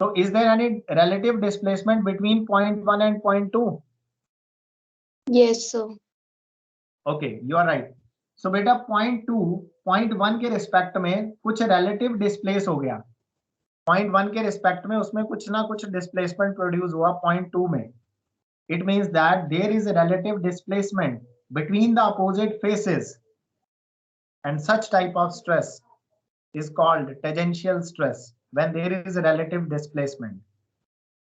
तो is there any relative displacement between point 1 and point 2? Yes, sir. Okay, you are right. So बेटा पॉइंट 2 पॉइंट 1 के रिस्पेक्ट में कुछ रिलेटिव डिस्प्लेस हो गया, पॉइंट 1 के रिस्पेक्ट में उसमें कुछ ना कुछ डिस्प्लेसमेंट प्रोड्यूस हुआ पॉइंट 2 में। It means that there is a relative displacement between the opposite faces, and such type of stress is called tangential stress when there is a relative displacement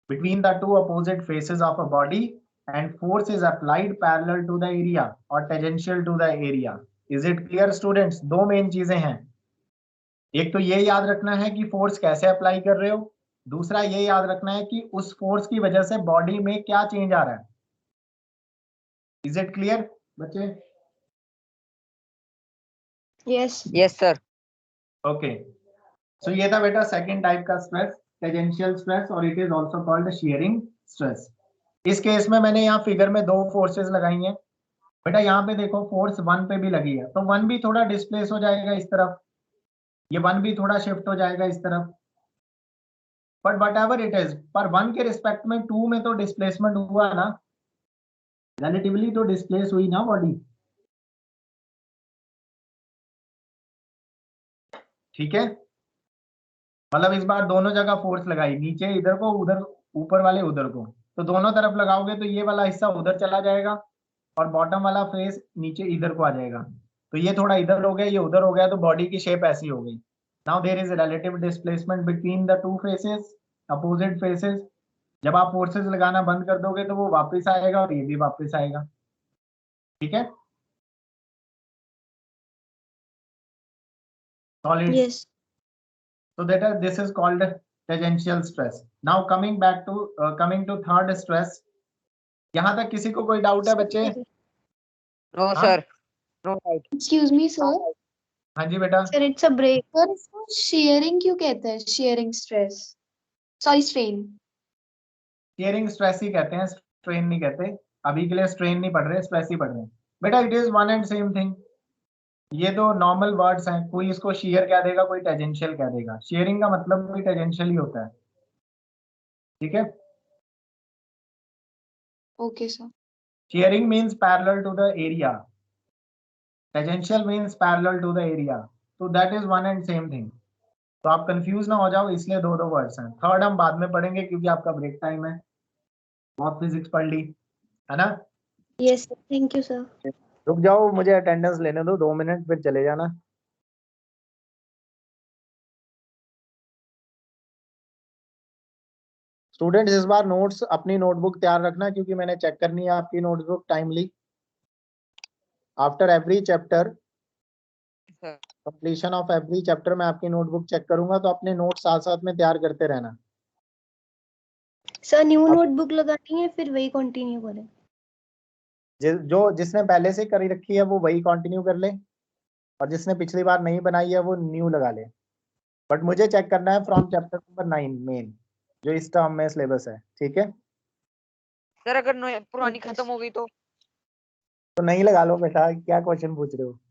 between the two opposite faces of a body and force is applied parallel to the area or tangential to the area. Is it clear students? दो मेन चीजें हैं, एक तो ये याद रखना है कि फोर्स कैसे अप्लाई कर रहे हो, दूसरा ये याद रखना है कि उस फोर्स की वजह से बॉडी में क्या चेंज आ रहा है। इज इट क्लियर बच्चे? Yes. Yes, sir. ओके, सो ये था बेटा सेकंड टाइप का स्ट्रेस, टेंजेंशियल स्ट्रेस, और it is also called shearing stress. इस केस में मैंने यहाँ फिगर में दो फोर्सेस लगाई हैं बेटा, यहाँ पे देखो फोर्स 1 पे भी लगी है, तो 1 भी थोड़ा डिस्प्लेस हो जाएगा इस तरफ, ये 1 भी थोड़ा शिफ्ट हो जाएगा इस तरफ, but what ever it is, पर 1 के रिस्पेक्ट में 2 में तो डिस्प्लेसमेंट हुआ ना, रिलेटिवली तो डिस्प्लेस हुई ना बॉडी। ठीक है, मतलब इस बार दोनों जगह फोर्स लगाई, नीचे इधर को, उधर ऊपर वाले उधर को, तो दोनों तरफ लगाओगे तो ये वाला हिस्सा उधर चला जाएगा और बॉटम वाला फेस नीचे इधर को आ जाएगा, तो ये थोड़ा इधर हो गया, ये उधर हो गया, तो बॉडी की शेप ऐसी हो गई। Now there is relative displacement between the two faces, opposite faces. जब आप फोर्सेस लगाना बंद कर दोगे तो वो वापस आएगा और ये भी वापस आएगा। ठीक है, solids. Yes. So this is called tangential stress. Now coming to third stress. यहाँ तक किसी को कोई डाउट है बच्चे? No, हाँ? sir. No doubt. Excuse me, sir. हाँ जी बेटा। Sir, it's a break. Sir, इसको shearing क्यों कहते हैं? Shearing stress. Sorry, strain. Shearing stress ही कहते हैं, strain नहीं कहते। अभी के लिए strain नहीं पढ़ रहे, stress ही पढ़ रहे हैं। बेटा it is one and same thing. ये दो नॉर्मल वर्ड्स हैं, कोई इसको शेयर कह देगा, कोई टेंजेंशियल कह देगा। शेयरिंग का मतलब भी टेंजेंशियल ही होता है। ठीक है, Okay, sir. Shearing means parallel to the area, tangential means parallel to the area, तो that is one and same thing. तो आप कंफ्यूज ना हो जाओ, इसलिए दो दो वर्ड्स हैं। थर्ड हम बाद में पढ़ेंगे क्योंकि आपका ब्रेक टाइम है, बहुत फिजिक्स पढ़ ली है ना। Yes, sir. Thank you, sir. रुक जाओ, मुझे अटेंडेंस लेने दो 2 मिनट, फिर चले जाना। स्टूडेंट्स इस बार नोट्स अपनी नोटबुक तैयार रखना, क्योंकि मैंने चेक करनी है आपकी notebook timely. After every chapter, completion of every chapter में आपकी नोटबुक चेक करूंगा, तो अपने नोट साथ साथ में तैयार करते रहना। सर न्यू नोटबुक लगानी है, फिर वही कंटिन्यू करें? जिसने पहले से करी रखी है वो वही कंटिन्यू कर ले, और जिसने पिछली बार नहीं बनाई है वो न्यू लगा ले। बट मुझे चेक करना है फ्रॉम चैप्टर नंबर 9 मेन, जो इस टर्म में सिलेबस है। ठीक है, सर अगर पुरानी खत्म हो गई तो तो नहीं लगा लो बेटा, क्या क्वेश्चन पूछ रहे हो?